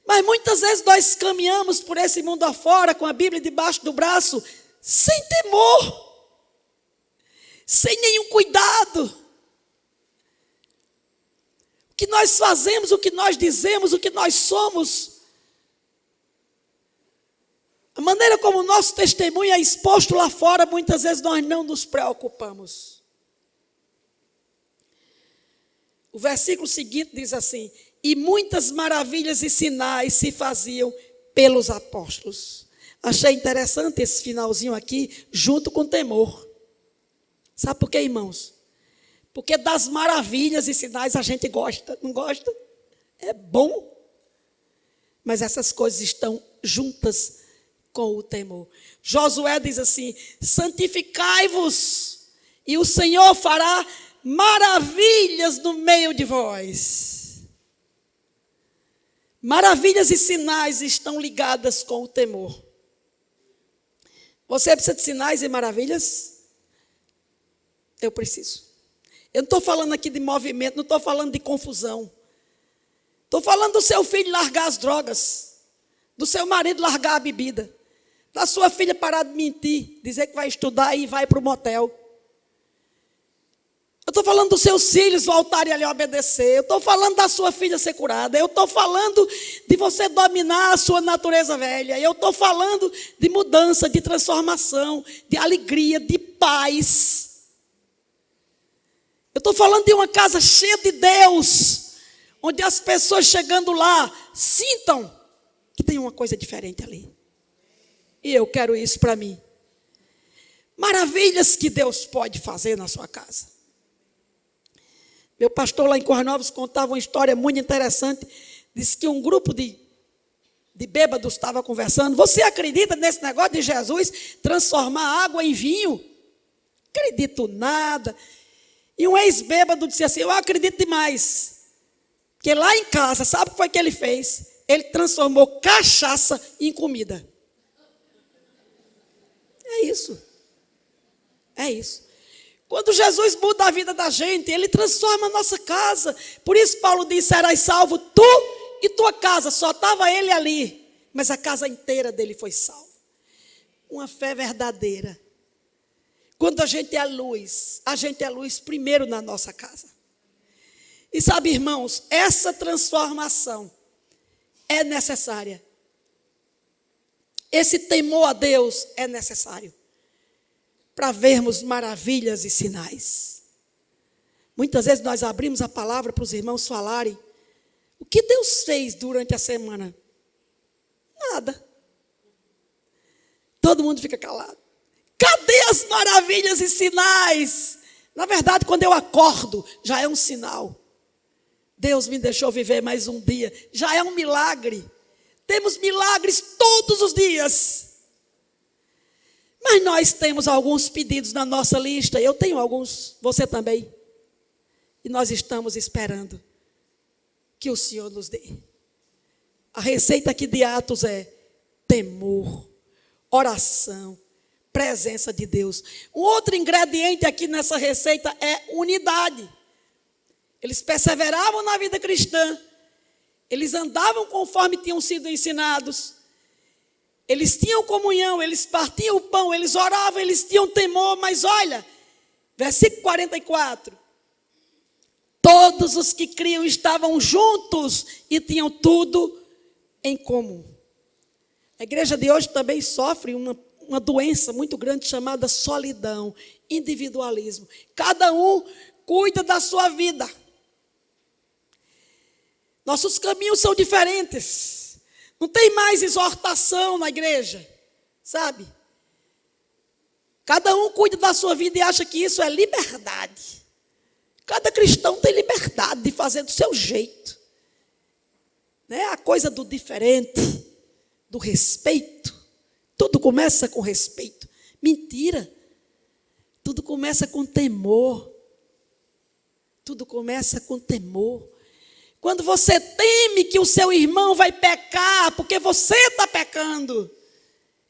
Mas muitas vezes nós caminhamos por esse mundo afora com a Bíblia debaixo do braço, sem temor, sem nenhum cuidado. O que nós fazemos, o que nós dizemos, o que nós somos, a maneira como o nosso testemunho é exposto lá fora, muitas vezes nós não nos preocupamos. O versículo seguinte diz assim: e muitas maravilhas e sinais se faziam pelos apóstolos. Achei interessante esse finalzinho aqui, junto com temor. Sabe por quê, irmãos? Porque das maravilhas e sinais a gente gosta, não gosta? É bom. Mas essas coisas estão juntas com o temor. Josué diz assim: santificai-vos, e o Senhor fará maravilhas no meio de vós. Maravilhas e sinais estão ligadas com o temor. Você precisa de sinais e maravilhas? Eu preciso. Eu não estou falando aqui de movimento, não estou falando de confusão. Estou falando do seu filho largar as drogas, do seu marido largar a bebida, da sua filha parar de mentir, dizer que vai estudar e vai para o motel. Eu estou falando dos seus filhos voltarem a lhe obedecer. Eu estou falando da sua filha ser curada. Eu estou falando de você dominar a sua natureza velha. Eu estou falando de mudança, de transformação, de alegria, de paz. Eu estou falando de uma casa cheia de Deus, onde as pessoas chegando lá sintam que tem uma coisa diferente ali. E eu quero isso para mim. Maravilhas que Deus pode fazer na sua casa. Meu pastor lá em Currais Novos contava uma história muito interessante. Disse que um grupo de bêbados estava conversando. Você acredita nesse negócio de Jesus transformar água em vinho? Acredito nada. E um ex-bêbado disse assim: eu acredito demais. Porque lá em casa, sabe o que foi que ele fez? Ele transformou cachaça em comida. É isso. É isso. Quando Jesus muda a vida da gente, Ele transforma a nossa casa. Por isso Paulo diz: serás salvo tu e tua casa. Só estava ele ali, mas a casa inteira dele foi salva. Uma fé verdadeira. Quando a gente é luz primeiro na nossa casa. E sabe, irmãos, essa transformação é necessária. Esse temor a Deus é necessário para vermos maravilhas e sinais. Muitas vezes nós abrimos a palavra para os irmãos falarem. O que Deus fez durante a semana? Nada. Todo mundo fica calado. Cadê as maravilhas e sinais? Na verdade, quando eu acordo, já é um sinal. Deus me deixou viver mais um dia. Já é um milagre. Temos milagres todos os dias. Mas nós temos alguns pedidos na nossa lista. Eu tenho alguns, você também. E nós estamos esperando que o Senhor nos dê. A receita aqui de Atos é temor, oração, presença de Deus. Um outro ingrediente aqui nessa receita é unidade. Eles perseveravam na vida cristã. Eles andavam conforme tinham sido ensinados. Eles tinham comunhão, eles partiam o pão, eles oravam, eles tinham temor. Mas olha, versículo 44. Todos os que criam estavam juntos e tinham tudo em comum. A igreja de hoje também sofre uma doença muito grande chamada solidão, individualismo. Cada um cuida da sua vida. Nossos caminhos são diferentes. Não tem mais exortação na igreja, sabe? Cada um cuida da sua vida e acha que isso é liberdade. Cada cristão tem liberdade de fazer do seu jeito. Né? A coisa do diferente, do respeito. Tudo começa com respeito. Mentira. Tudo começa com temor. Tudo começa com temor. Quando você teme que o seu irmão vai pecar, porque você está pecando,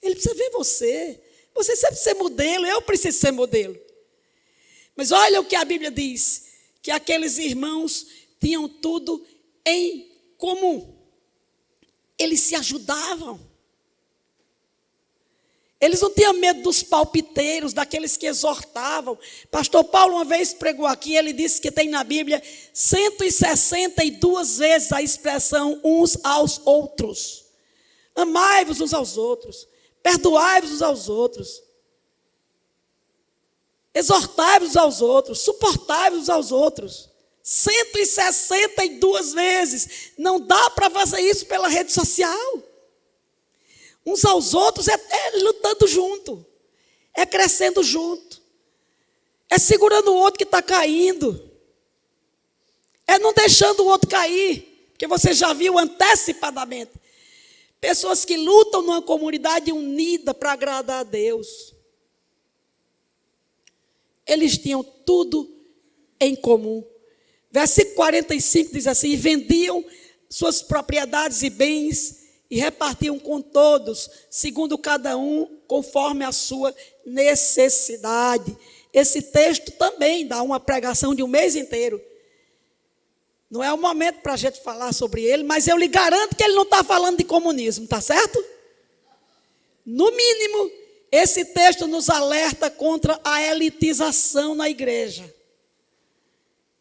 ele precisa ver você. Você sempre ser modelo, eu preciso ser modelo. Mas olha o que a Bíblia diz, que aqueles irmãos tinham tudo em comum. Eles se ajudavam. Eles não tinham medo dos palpiteiros, daqueles que exortavam. Pastor Paulo uma vez pregou aqui, ele disse que tem na Bíblia 162 vezes a expressão uns aos outros. Amai-vos uns aos outros, perdoai-vos uns aos outros, exortai-vos uns aos outros, suportai-vos uns aos outros. 162 vezes. Não dá para fazer isso pela rede social. Uns aos outros é lutando junto, é crescendo junto, é segurando o outro que está caindo, é não deixando o outro cair, porque você já viu antecipadamente. Pessoas que lutam numa comunidade unida para agradar a Deus. Eles tinham tudo em comum. Versículo 45 diz assim: e vendiam suas propriedades e bens, e repartiam com todos, segundo cada um, conforme a sua necessidade. Esse texto também dá uma pregação de um mês inteiro. Não é o momento para a gente falar sobre ele, mas eu lhe garanto que ele não está falando de comunismo, está certo? No mínimo, esse texto nos alerta contra a elitização na igreja.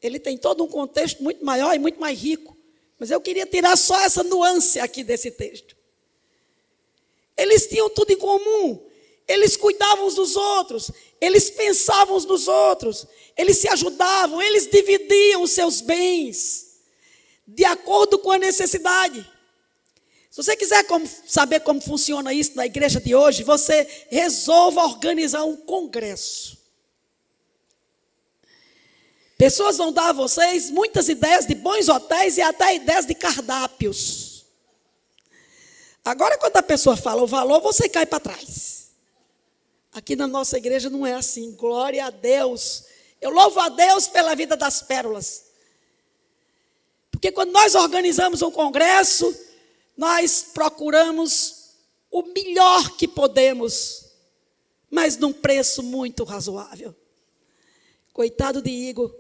Ele tem todo um contexto muito maior e muito mais rico. Mas eu queria tirar só essa nuance aqui desse texto. Eles tinham tudo em comum. Eles cuidavam uns dos outros. Eles pensavam uns nos outros. Eles se ajudavam. Eles dividiam os seus bens de acordo com a necessidade. Se você quiser saber como funciona isso na igreja de hoje, você resolva organizar um congresso. Pessoas vão dar a vocês muitas ideias de bons hotéis e até ideias de cardápios. Agora, quando a pessoa fala o valor, você cai para trás. Aqui na nossa igreja não é assim. Glória a Deus. Eu louvo a Deus pela vida das pérolas. Porque quando nós organizamos um congresso, nós procuramos o melhor que podemos, mas num preço muito razoável. Coitado de Igor.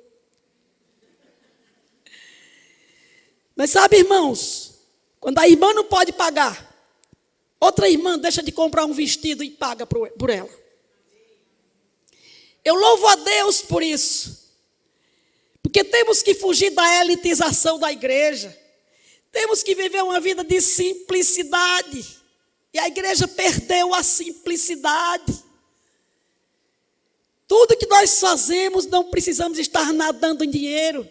Mas sabe, irmãos, quando a irmã não pode pagar, outra irmã deixa de comprar um vestido e paga por ela. Eu louvo a Deus por isso. Porque temos que fugir da elitização da igreja. Temos que viver uma vida de simplicidade. E a igreja perdeu a simplicidade. Tudo que nós fazemos, não precisamos estar nadando em dinheiro.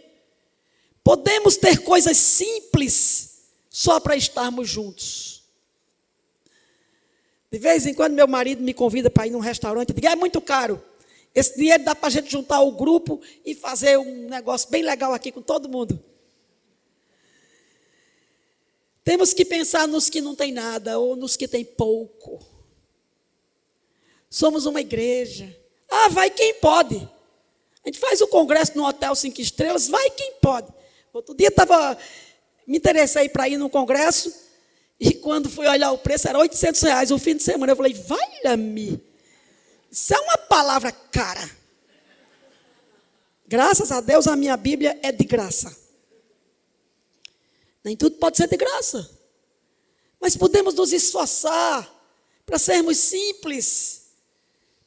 Podemos ter coisas simples só para estarmos juntos. De vez em quando meu marido me convida para ir num restaurante, eu digo, é muito caro. Esse dinheiro dá para a gente juntar o grupo e fazer um negócio bem legal aqui com todo mundo. Temos que pensar nos que não tem nada ou nos que tem pouco. Somos uma igreja. Ah, vai quem pode. A gente faz o congresso no Hotel 5 Estrelas, vai quem pode. Outro dia me interessei para ir num congresso, E quando fui olhar o preço, era R$ 800. O fim de semana, eu falei, valha-me. Isso é uma palavra cara. Graças a Deus, a minha Bíblia é de graça. Nem tudo pode ser de graça. Mas podemos nos esforçar para sermos simples,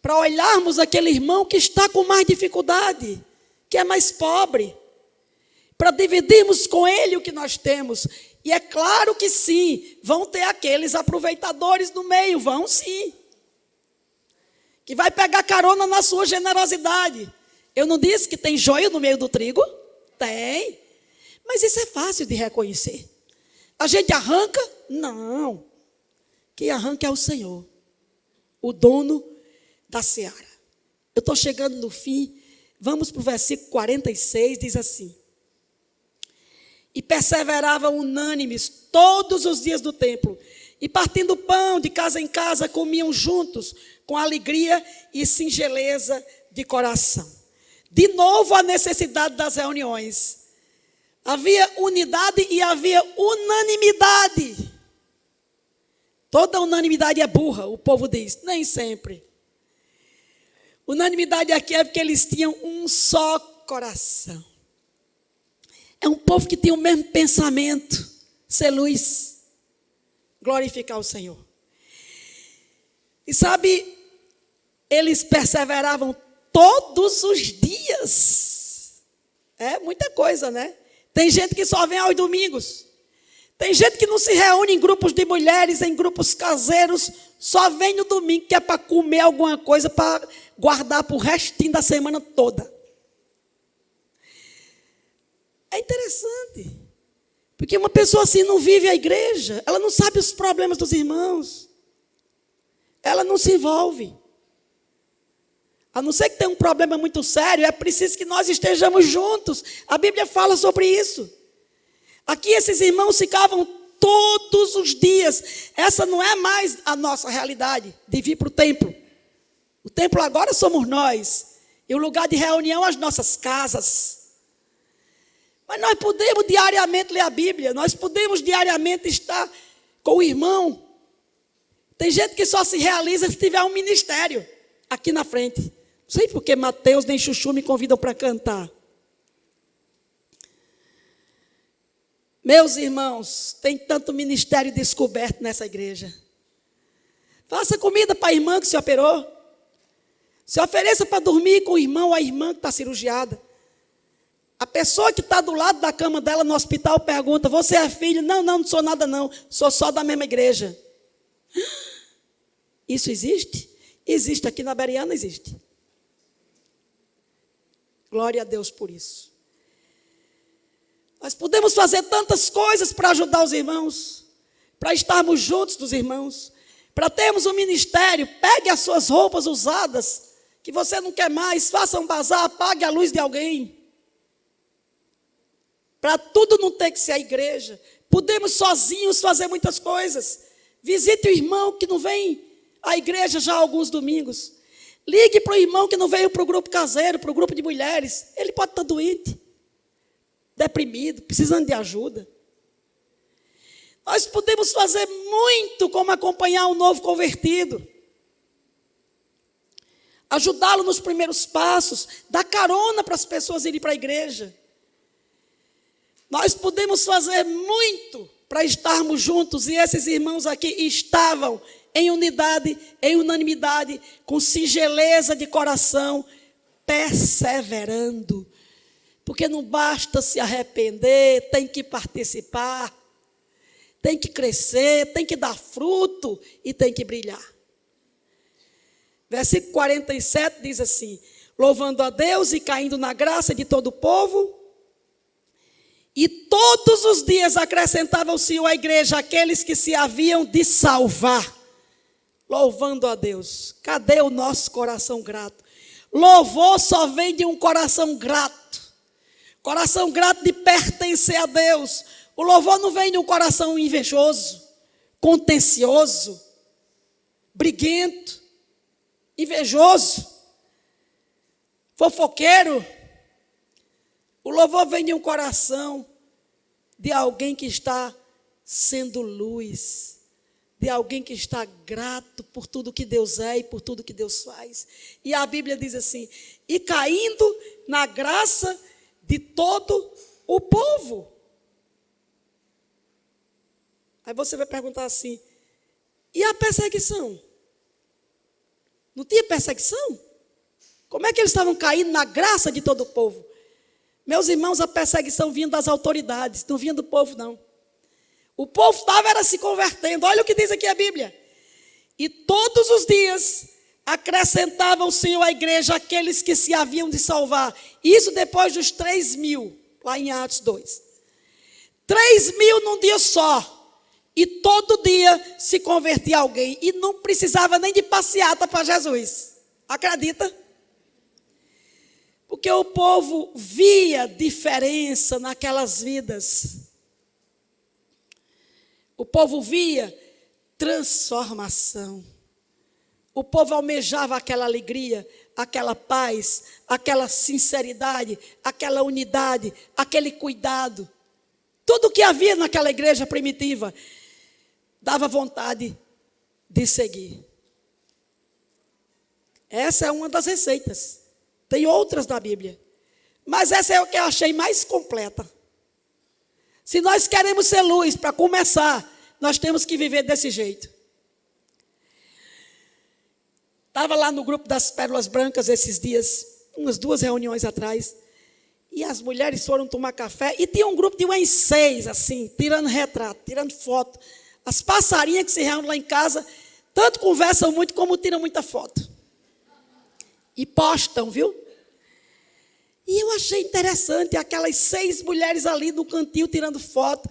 para olharmos aquele irmão que está com mais dificuldade, que é mais pobre, para dividirmos com ele o que nós temos. E é claro que sim, vão ter aqueles aproveitadores no meio, vão sim, que vai pegar carona na sua generosidade. Eu não disse que tem joio no meio do trigo? Tem. Mas isso é fácil de reconhecer. A gente arranca? Não. Quem arranca é o Senhor, o dono da seara. Eu estou chegando no fim. Vamos para o versículo 46, diz assim: e perseveravam unânimes todos os dias do templo, e partindo pão de casa em casa, comiam juntos, com alegria e singeleza de coração. De novo a necessidade das reuniões. Havia unidade e havia unanimidade. Toda unanimidade é burra, o povo diz. Nem sempre. Unanimidade aqui é porque eles tinham um só coração. É um povo que tem o mesmo pensamento. Ser luz. Glorificar o Senhor. E sabe, eles perseveravam todos os dias. É muita coisa, né? Tem gente que só vem aos domingos. Tem gente que não se reúne em grupos de mulheres, em grupos caseiros, só vem no domingo, que é para comer alguma coisa, para guardar para o restinho da semana toda. É interessante, porque uma pessoa assim não vive a igreja, ela não sabe os problemas dos irmãos, ela não se envolve. A não ser que tenha um problema muito sério, é preciso que nós estejamos juntos. A Bíblia fala sobre isso. Aqui esses irmãos ficavam todos os dias. Essa não é mais a nossa realidade de vir para o templo. O templo agora somos nós. E o lugar de reunião as nossas casas. Mas nós podemos diariamente ler a Bíblia. Nós podemos diariamente estar com o irmão. Tem gente que só se realiza se tiver um ministério aqui na frente. Não sei porque Mateus nem Chuchu me convidam para cantar. Meus irmãos, tem tanto ministério descoberto nessa igreja. Faça comida para a irmã que se operou. Se ofereça para dormir com o irmão ou a irmã que está cirurgiada. A pessoa que está do lado da cama dela no hospital pergunta: você é filho? Não, não sou nada não. Sou só da mesma igreja. Isso existe? Existe aqui na Bereana, existe. Glória a Deus por isso. Nós podemos fazer tantas coisas para ajudar os irmãos, para estarmos juntos dos irmãos, para termos um ministério. Pegue as suas roupas usadas, que você não quer mais, faça um bazar, apague a luz de alguém. Para tudo não ter que ser a igreja. Podemos sozinhos fazer muitas coisas. Visite o irmão que não vem à igreja já há alguns domingos. Ligue para o irmão que não veio para o grupo caseiro, para o grupo de mulheres. Ele pode estar doente, deprimido, precisando de ajuda. Nós podemos fazer muito como acompanhar um novo convertido. Ajudá-lo nos primeiros passos, dar carona para as pessoas irem para a igreja. Nós podemos fazer muito para estarmos juntos, e esses irmãos aqui estavam em unidade, em unanimidade, com singeleza de coração, perseverando. Porque não basta se arrepender, tem que participar, tem que crescer, tem que dar fruto e tem que brilhar. Versículo 47 diz assim: louvando a Deus e caindo na graça de todo o povo, e todos os dias acrescentavam-se à igreja aqueles que se haviam de salvar. Louvando a Deus. Cadê o nosso coração grato? Louvor só vem de um coração grato. Coração grato de pertencer a Deus. O louvor não vem de um coração invejoso, contencioso, briguento, invejoso, fofoqueiro. O louvor vem de um coração de alguém que está sendo luz, de alguém que está grato por tudo que Deus é e por tudo que Deus faz. E a Bíblia diz assim: e caindo na graça de todo o povo. Aí você vai perguntar assim: e a perseguição? Não tinha perseguição? Como é que eles estavam caindo na graça de todo o povo? Meus irmãos, a perseguição vinha das autoridades, não vinha do povo, não. O povo estava se convertendo. Olha o que diz aqui a Bíblia. E todos os dias acrescentava o Senhor à igreja aqueles que se haviam de salvar. Isso depois dos 3.000, lá em Atos 2. 3.000 num dia só. E todo dia se convertia alguém. E não precisava nem de passeata para Jesus. Acredita? Porque o povo via diferença naquelas vidas. O povo via transformação. O povo almejava aquela alegria, aquela paz, aquela sinceridade, aquela unidade, aquele cuidado. Tudo o que havia naquela igreja primitiva dava vontade de seguir. Essa é uma das receitas. Tem outras na Bíblia. Mas essa é o que eu achei mais completa. Se nós queremos ser luz, para começar, nós temos que viver desse jeito. Estava lá no grupo das Pérolas Brancas esses dias, umas 2 reuniões atrás, e as mulheres foram tomar café, e tinha um grupo de umas 6, assim, tirando retrato, tirando foto. As passarinhas que se reúnem lá em casa, tanto conversam muito como tiram muita foto. E postam, viu? E eu achei interessante aquelas 6 mulheres ali no cantinho tirando foto.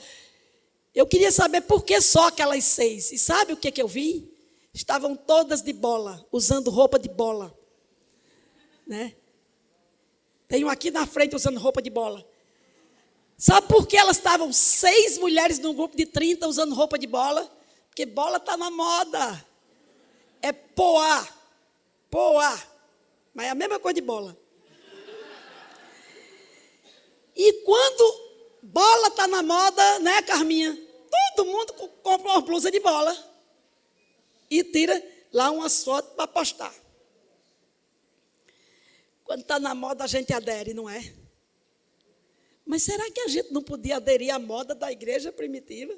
Eu queria saber por que só aquelas 6. E sabe o que eu vi? Estavam todas de bola, usando roupa de bola. Né? Tenho aqui na frente usando roupa de bola. Sabe por que elas estavam 6 mulheres num grupo de 30 usando roupa de bola? Porque bola está na moda. É poá. Poá. Mas é a mesma coisa de bola. E quando bola está na moda, né, Carminha? Todo mundo compra uma blusa de bola. E tira lá umas fotos para postar. Quando está na moda, a gente adere, não é? Mas será que a gente não podia aderir à moda da igreja primitiva?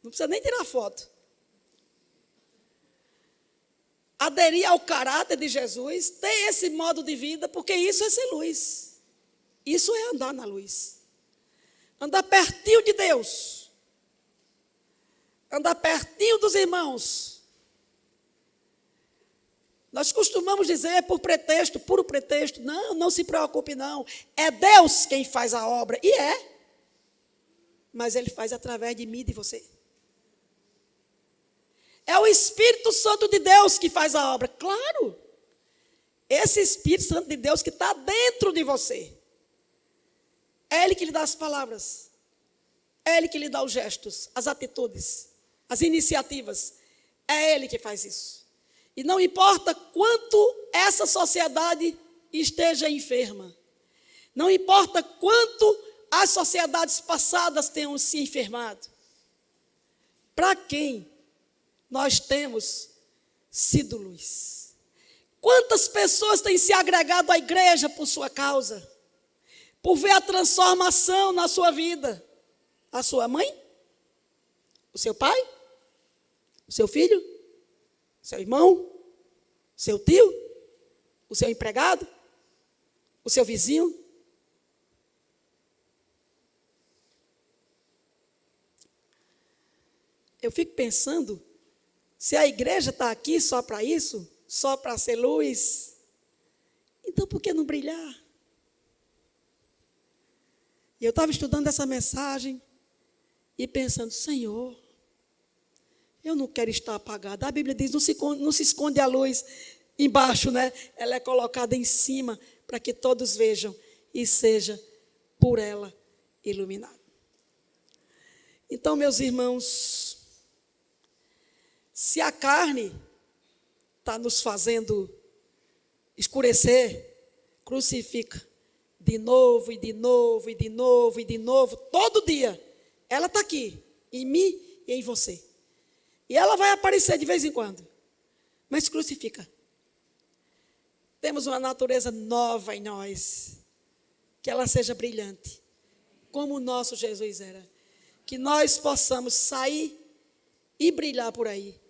Não precisa nem tirar foto. Aderir ao caráter de Jesus, ter esse modo de vida, porque isso é ser luz. Isso é andar na luz. Andar pertinho de Deus. Andar pertinho dos irmãos. Nós costumamos dizer por pretexto, puro pretexto, não se preocupe não. É Deus quem faz a obra. E é. Mas Ele faz através de mim e de você. É o Espírito Santo de Deus que faz a obra. Claro. Esse Espírito Santo de Deus que está dentro de você. É Ele que lhe dá as palavras. É Ele que lhe dá os gestos, as atitudes, as iniciativas. É Ele que faz isso. E não importa quanto essa sociedade esteja enferma. Não importa quanto as sociedades passadas tenham se enfermado. Para quem nós temos sido luz? Quantas pessoas têm se agregado à igreja por sua causa? Por ver a transformação na sua vida? A sua mãe? O seu pai? O seu filho? O seu irmão? O seu tio? O seu empregado? O seu vizinho? Eu fico pensando, se a igreja está aqui só para isso, só para ser luz, então por que não brilhar? E eu estava estudando essa mensagem e pensando, Senhor, eu não quero estar apagada. A Bíblia diz, não se esconde a luz embaixo, né? Ela é colocada em cima para que todos vejam e seja por ela iluminado. Então, meus irmãos, se a carne está nos fazendo escurecer, crucifica de novo, e de novo, e de novo, e de novo, todo dia, Ela está aqui, em mim e em você. E ela vai aparecer de vez em quando. Mas crucifica. Temos uma natureza nova em nós. Que ela seja brilhante. Como o nosso Jesus era. Que nós possamos sair e brilhar por aí.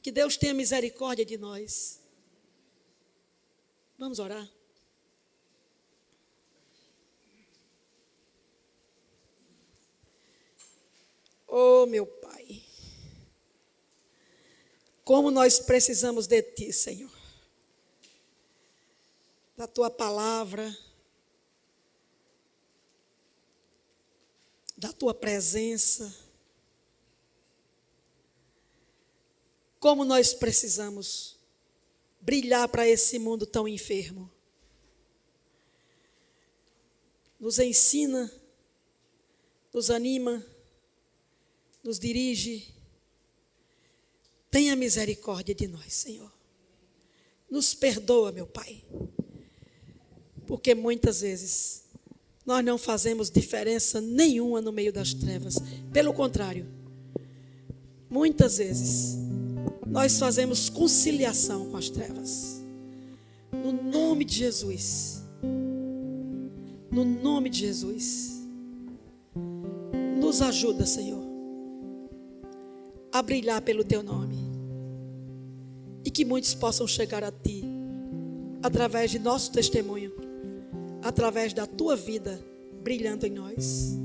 Que Deus tenha misericórdia de nós. Vamos orar? Oh, meu Pai. Como nós precisamos de Ti, Senhor. Da Tua palavra. Da Tua presença. Como nós precisamos brilhar para esse mundo tão enfermo. Nos ensina, nos anima, nos dirige. Tenha misericórdia de nós, Senhor. Nos perdoa, meu Pai. Porque muitas vezes nós não fazemos diferença nenhuma no meio das trevas. Pelo contrário, muitas vezes nós fazemos conciliação com as trevas. No nome de Jesus. No nome de Jesus. Nos ajuda, Senhor, a brilhar pelo Teu nome. E que muitos possam chegar a Ti, através de nosso testemunho, através da Tua vida, brilhando em nós.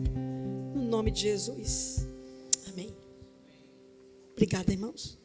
No nome de Jesus. Amém. Obrigada, irmãos.